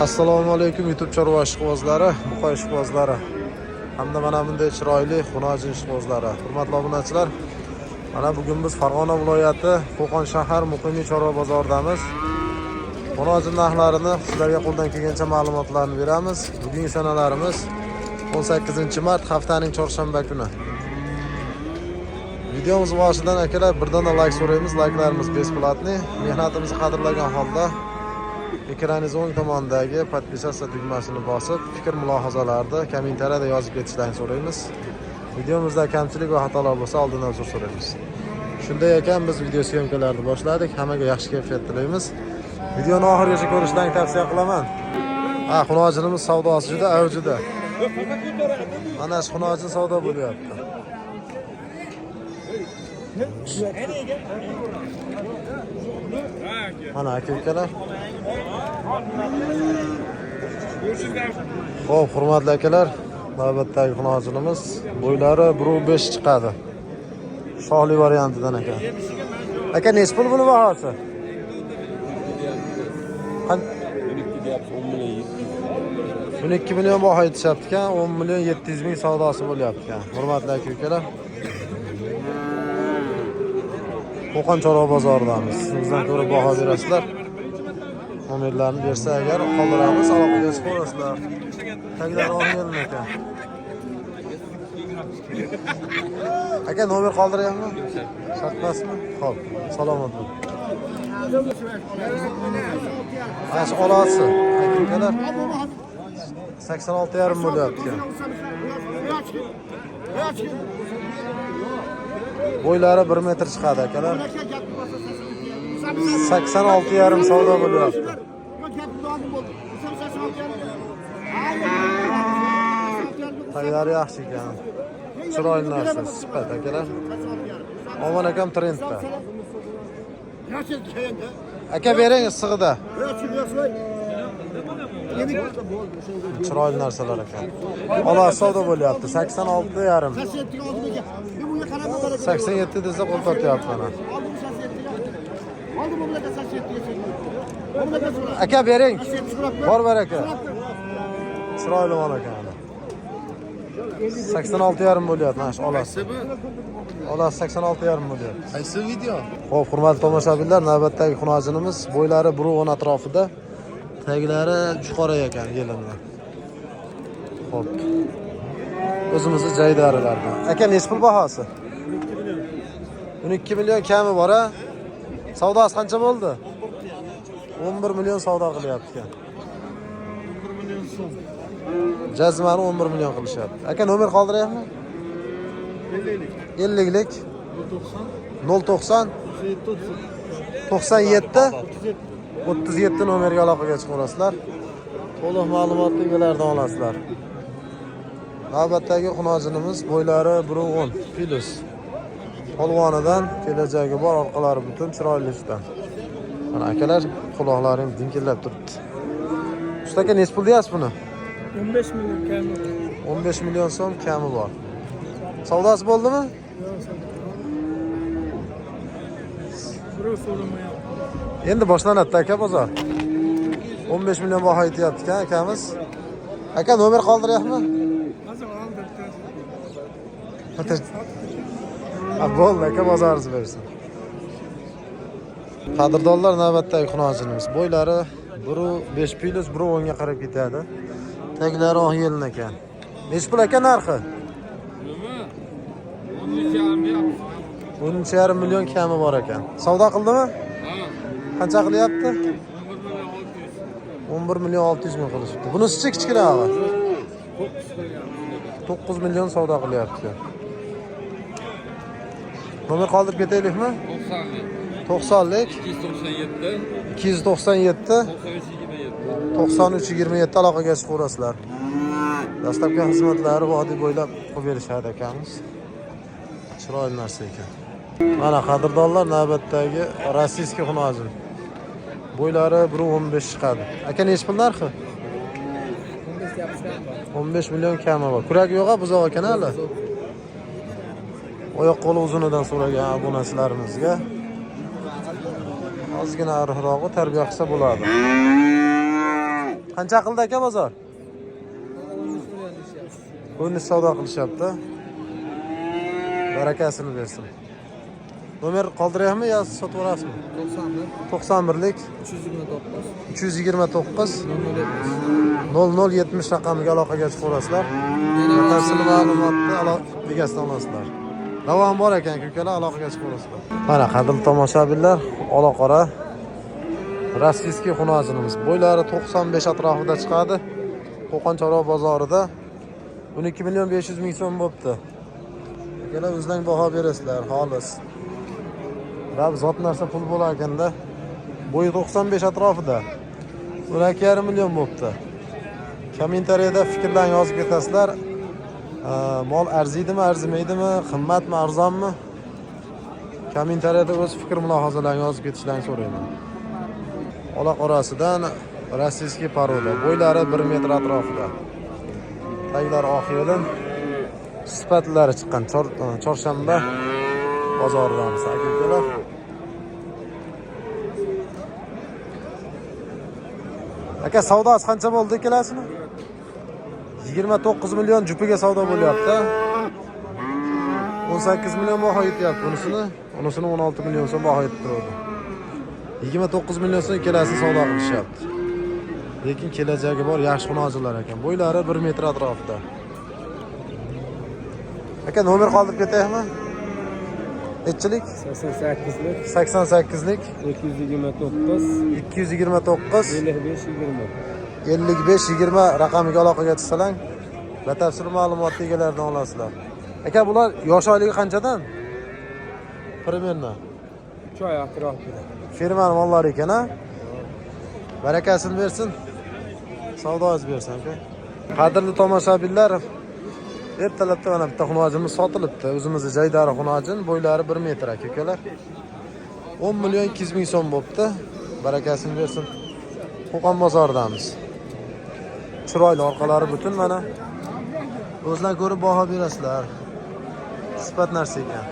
Assalomu alaykum YouTube chorva ishqibozlari, buqa ishqibozlari hamda mana bunday chiroyli xunojin ishqibozlari. Hurmatli obunachilar, mana bugun biz Farg'ona viloyati Qo'qon shahar Muqimiy chorva bozoridamiz. Xunojin narxlarini sizlarga qo'ldan kelgancha ma'lumotlarni beramiz. Bugungi sanalarimiz 18-mart haftaning chorshanba kuni. Videomiz boshidan akalar birdan like so'raymiz. Like'larimiz besplatni. Mehnatimizni qadrlagan holda ekraningiz o'ng tomonidagi podpisatsiya tugmasini bosib, fikr mulohazalarni kommentariyada yozib ketishlarini so'raymiz. Videomizda kamchilik va xatolar bo'lsa oldindan uzr so'raymiz. Shunday ekan biz video syomkalarini boshladik. Hammaga yaxshi kayfiyat tilaymiz. Videoni oxirigacha ko'rishlarini tavsiya qilaman. Xunojinimiz savdosi juda avjida. Mana shu xunojin savdo bo'lyapti. Mana aka-ukalar. Xo'p, hurmatli akalar, navbatdagi xunojinimiz bo'ylari 1.5 chiqadi. Shohli variantidan ekan. Aka, necha pul buni bahosi? 12 million baho aytishyapti ekan, 10 million 700 ming savdosi bo'lyapti ekan. Hurmatli aka-ukalar. Qo'qon chorva bozoridamiz. Sizdan ko'ra baho berasizlar. Nomerlarni bersa agar qoldiramiz, aloqaga chiqasizlar. Taglari olmayman ekan. Aka, nomer qoldiryapmi? Shart emasmi? Xo'p, salomat bo'ling. Mana shu olasi, aka-ukalar 86,5 bo'lyapti ekan. Bo'ylari 1 metr chiqadi akalar. 86,5 savdo bo'lyapti. Taglari yaxshi ekan. Chiroyli narsa, sifat akalar. Omon akam trendda. Aka, bering isig'ida. Chiroyli narsalar ekan. Ola savdo bo'lyapti. 86,5. 87 desa qo'l tortyapti mana. Aka, bering. Bor aka. Chiroyli mol ekan. 86,5 bo'lyapti mana shu olasi. Olasi 86,5 bo'lyapti. Qaysi video? Xo'p, hurmatli tomoshabinlar, navbatdagi xunojinimiz bo'ylari 1.10 atrofida. Taglari yuqori ekan yelimda. Xo'p. O'zimizni jaydarilardan. Aka, necha pul bahosi? 12 million kami bor a? Savdosi qancha bo'ldi? 11 million savdo qilyapti ekan. 11 million so'm. Jazmani 11 million qilishyapti. Aka, nomer qoldiryapmi? 50lik 090 97 37 nomerga aloqaga chiqaverasizlar. To'liq ma'lumotni egalaridan olasizlar. Navbatdagi xunojinimiz bo'ylari 1.10 plus. Polvonidan kelajagi bor, orqalari butun, chiroyli ishdan. Mana akalar, quloqlarim dinkillab turibdi. Usta aka, necha pul deyapsiz buni? 15 million kami. 15 million so'm kami bor. Savdosi bo'ldimi? Endi boshlanadi aka bozor. 15 million baho aytyapti ekan akamiz. Aka, nomer qoldiryapmi? Bo'ldi aka, bozoringiz bersin. Qadrdonlar, navbatdagi xunojinimiz bo'ylari 1.5 plus 1.10 ga qarab ketadi. Taglari oq yelin ekan. Necha pul aka narxi? 13,5 million kami bor ekan. Savdo qildimi? Qancha qilyapti? 11 million 600 ming qilishibdi. Bunisi kichkinag'i. 9 million savdo qilyapti. Nomer qoldirib ketaylikmi? 90lik 297 9327 aloqaga chiqaverasizlar. Dastlabki xizmatlari vodiy bo'ylab qilib berishadi akamiz. Chiroyli narsa ekan. Mana qadrdonlar, navbatdagi rossiyskiy xunojin. Bo'ylari 1.15 chiqadi. Aka, necha pul narxi? 15 million kami bor. Kuragi yo'q-a, buzoq ekan hali. Oyoq qo'li uzunidan so'ragan obunachilarimizga ozgina ariqrog'i tarbiya qilsa bo'ladi. Qancha qildi aka bozor? 13 savdo qilishyapti. Barakasini bersin. Nomer qoldiryapmi yo sotib olasizmi? 91lik 329 0070 raqamiga aloqaga chiqib olasizlar. Batafsil ma'lumotni egasdan olasizlar. Davom bor ekan ko'kalar, aloqaga chiqib olasizlar. Mana qadrli tomoshabinlar, ola qora rossiyskiy xunojinimiz. Bo'ylari 95 atrofida chiqadi. Qo'qonchorov bozorida 12 million 500 ming so'm bo'pti. Kelar o'zlang baho berasizlar, xolis. Rab zot narsa pul bo'lar ekanda. Bo'yi 95 atrofida. 12,5 million bo'pti. Kommentariyada fikrlarni yozib ketasizlar. Mol arziydimi, arzimaydimi, qimmatmi, arzonmi? Kommentariyada o'z fikr mulohazalaringizni yozib ketishlarini so'rayman. Ola qorasidan rossiyskiy poroda. Bo'ylari 1 metr atrofida. Taglari oq yo'lin. Sifatlari chiqqan chorshanba bozoridamiz akalar. Aka savdosi qancha bo'ldi ikkalasini? 29 million jupiga savdo bo'lyapti. 18 million baho yetyapti unisini. Unisini 16 million so'm baho yetib turadi. 29 million so'm ikkalasini savdo qilishyapti. Lekin kelajagi bor yaxshi xunojilar ekan. Bo'ylari 1 metr atrofida. Aka nomer qoldirib ketaymi? Nechilik? 88lik 88lik 229 229 55 55-20 raqamiga aloqaga chiqsalang, batafsil ma'lumotni egalaridan olasizlar. Aka bular yosh oyligi qanchadan? Примерно 3 oy atrofida. Firmaning mollari ekan, ha? Barakasini bersin. Savdoingiz bersin, aka. Qadrli tomoshabinlar, ertalabda mana bitta xunojimiz sotilibdi. O'zimizning Jaydari xunojin, bo'ylari 1 metr aka-ukalar. 10 million 200 ming so'm bo'pti. Barakasini bersin. Qo'qon bozoridamiz. Chiroyli orqalari butun mana. O'zlar ko'rib baho berasizlar. Sifat narsa ekan.